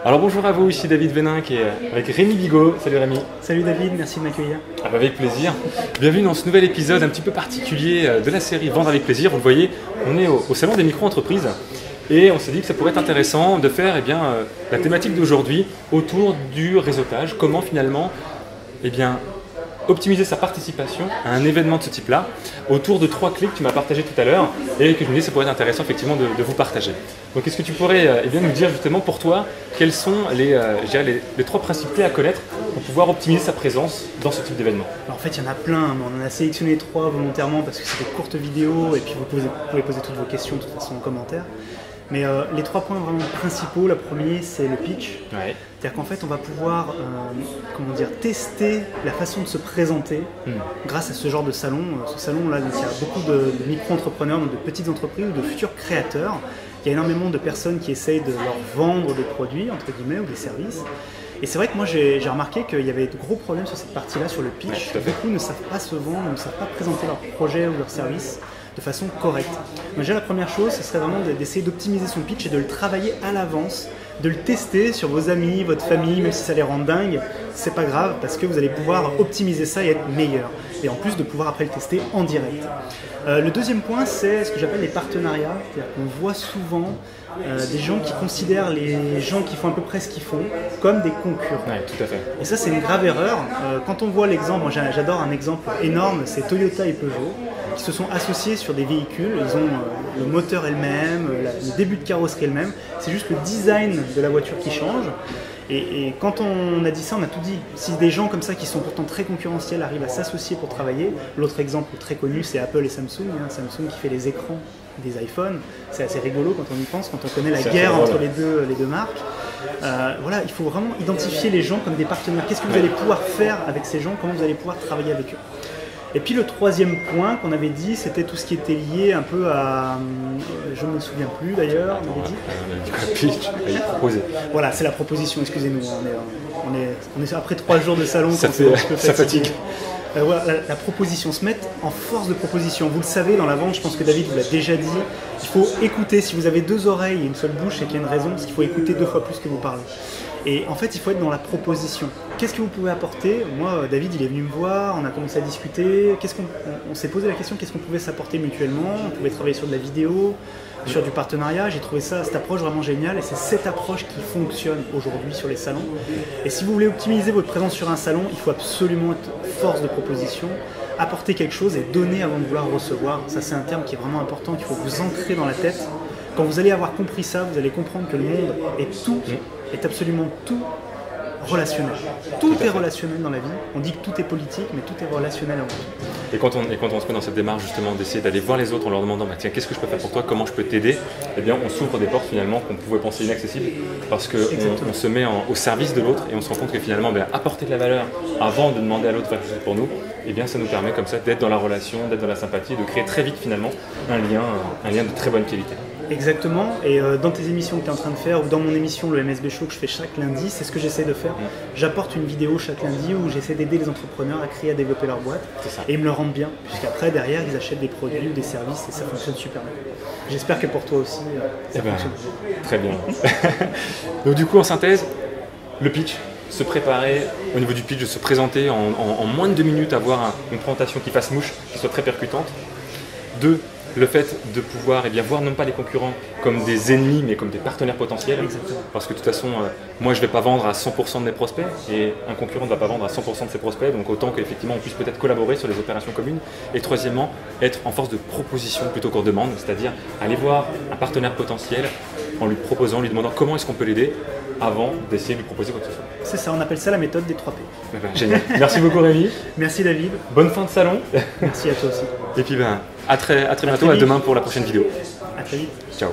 Alors bonjour à vous, ici David Vénin qui est avec Rémi Bigot. Salut Rémi. Salut David, merci de m'accueillir. Avec plaisir. Bienvenue dans ce nouvel épisode un petit peu particulier de la série Vendre avec plaisir. Vous le voyez, on est au salon des micro-entreprises et on s'est dit que ça pourrait être intéressant de faire la thématique d'aujourd'hui autour du réseautage. Comment finalement optimiser sa participation à un événement de ce type-là, autour de 3 clés que tu m'as partagé tout à l'heure et que je me dis que ça pourrait être intéressant effectivement de vous partager. Donc est-ce que tu pourrais nous dire justement pour toi quels sont les 3 principes clés à connaître pour pouvoir optimiser sa présence dans ce type d'événement? En fait, il y en a plein, mais on en a sélectionné 3 volontairement parce que c'est des courtes vidéos et puis vous pouvez poser toutes vos questions de toute façon en commentaire. Mais les 3 points vraiment principaux, le premier c'est le pitch. Ouais. C'est-à-dire qu'en fait on va pouvoir tester la façon de se présenter grâce à ce genre de salon. Ce salon-là, il y a beaucoup de micro-entrepreneurs, de petites entreprises ou de futurs créateurs. Il y a énormément de personnes qui essayent de leur vendre des produits, entre guillemets, ou des services. Et c'est vrai que moi j'ai remarqué qu'il y avait de gros problèmes sur cette partie-là, sur le pitch. Ouais, beaucoup ne savent pas se vendre, ne savent pas présenter leur projet ou leur service de façon correcte. Donc déjà la première chose, ce serait vraiment d'essayer d'optimiser son pitch et de le travailler à l'avance, de le tester sur vos amis, votre famille, même si ça les rend dingues, c'est pas grave parce que vous allez pouvoir optimiser ça et être meilleur. Et en plus de pouvoir après le tester en direct. Le deuxième point, c'est ce que j'appelle les partenariats. C'est-à-dire qu'on voit souvent des gens qui considèrent les gens qui font à peu près ce qu'ils font comme des concurrents. Ouais, tout à fait. Et ça, c'est une grave erreur. Quand on voit l'exemple, moi j'adore un exemple énorme, c'est Toyota et Peugeot qui se sont associés sur des véhicules. Ils ont le moteur elle-même, le début de carrosserie elle-même. C'est juste le design de la voiture qui change. Et quand on a dit ça, on a tout dit. Si des gens comme ça qui sont pourtant très concurrentiels arrivent à s'associer pour travailler, l'autre exemple très connu c'est Apple et Samsung. Samsung qui fait les écrans des iPhones, c'est assez rigolo quand on y pense, quand on connaît la guerre entre les deux marques. Voilà, il faut vraiment identifier les gens comme des partenaires. Qu'est-ce que vous allez pouvoir faire avec ces gens, comment vous allez pouvoir travailler avec eux. Et puis le troisième point qu'on avait dit, c'était tout ce qui était lié un peu à... Je ne me souviens plus d'ailleurs, on avait dit. Proposer. Voilà, c'est la proposition, excusez-nous. On est après 3 jours de salon, ça fatigue. Voilà, la proposition, se mettre en force de proposition. Vous le savez, dans la vente, je pense que David vous l'a déjà dit, il faut écouter. Si vous avez 2 oreilles et une seule bouche, c'est qu'il y a une raison, parce qu'il faut écouter 2 fois plus que vous parlez. Et en fait, il faut être dans la proposition. Qu'est-ce que vous pouvez apporter? Moi, David, il est venu me voir, on a commencé à discuter. On s'est posé la question, qu'est-ce qu'on pouvait s'apporter mutuellement? On pouvait travailler sur de la vidéo, sur du partenariat. J'ai trouvé cette approche vraiment géniale et c'est cette approche qui fonctionne aujourd'hui sur les salons. Et si vous voulez optimiser votre présence sur un salon, il faut absolument être force de proposition, apporter quelque chose et donner avant de vouloir recevoir. Ça, c'est un terme qui est vraiment important, qu'il faut vous ancrer dans la tête. Quand vous allez avoir compris ça, vous allez comprendre que le monde est absolument tout relationnel. Tout est relationnel dans la vie. On dit que tout est politique, mais tout est relationnel avant tout. Et quand on se met dans cette démarche justement d'essayer d'aller voir les autres en leur demandant tiens, qu'est-ce que je peux faire pour toi, comment je peux t'aider, eh bien on s'ouvre des portes finalement qu'on pouvait penser inaccessibles parce qu'on se met au service de l'autre et on se rend compte que finalement apporter de la valeur avant de demander à l'autre de faire quelque chose pour nous, eh bien ça nous permet comme ça d'être dans la relation, d'être dans la sympathie, de créer très vite finalement un lien de très bonne qualité. Exactement, et dans tes émissions que tu es en train de faire, ou dans mon émission, le MSB Show que je fais chaque lundi, c'est ce que j'essaie de faire. J'apporte une vidéo chaque lundi où j'essaie d'aider les entrepreneurs à créer, à développer leur boîte, et ils me le rendent bien, puisqu'après, derrière, ils achètent des produits ou des services, et ça fonctionne super bien. J'espère que pour toi aussi, ça fonctionne. Très bien. Donc du coup, en synthèse, le pitch, se préparer au niveau du pitch, de se présenter en moins de 2 minutes, avoir une présentation qui fasse mouche, qui soit très percutante. 2, le fait de pouvoir voir non pas les concurrents comme des ennemis mais comme des partenaires potentiels. Exactement. Parce que de toute façon, moi je ne vais pas vendre à 100% de mes prospects et un concurrent ne va pas vendre à 100% de ses prospects, donc autant qu'effectivement on puisse peut-être collaborer sur les opérations communes. Et troisièmement, être en force de proposition plutôt qu'en demande, c'est-à-dire aller voir un partenaire potentiel en lui proposant, lui demandant comment est-ce qu'on peut l'aider avant d'essayer de lui proposer quoi que ce soit. C'est ça, on appelle ça la méthode des 3 P. Génial. Merci beaucoup Rémi. Merci David. Bonne fin de salon. Merci à toi aussi. Et puis à très bientôt, à demain pour la prochaine vidéo. À très vite. Ciao.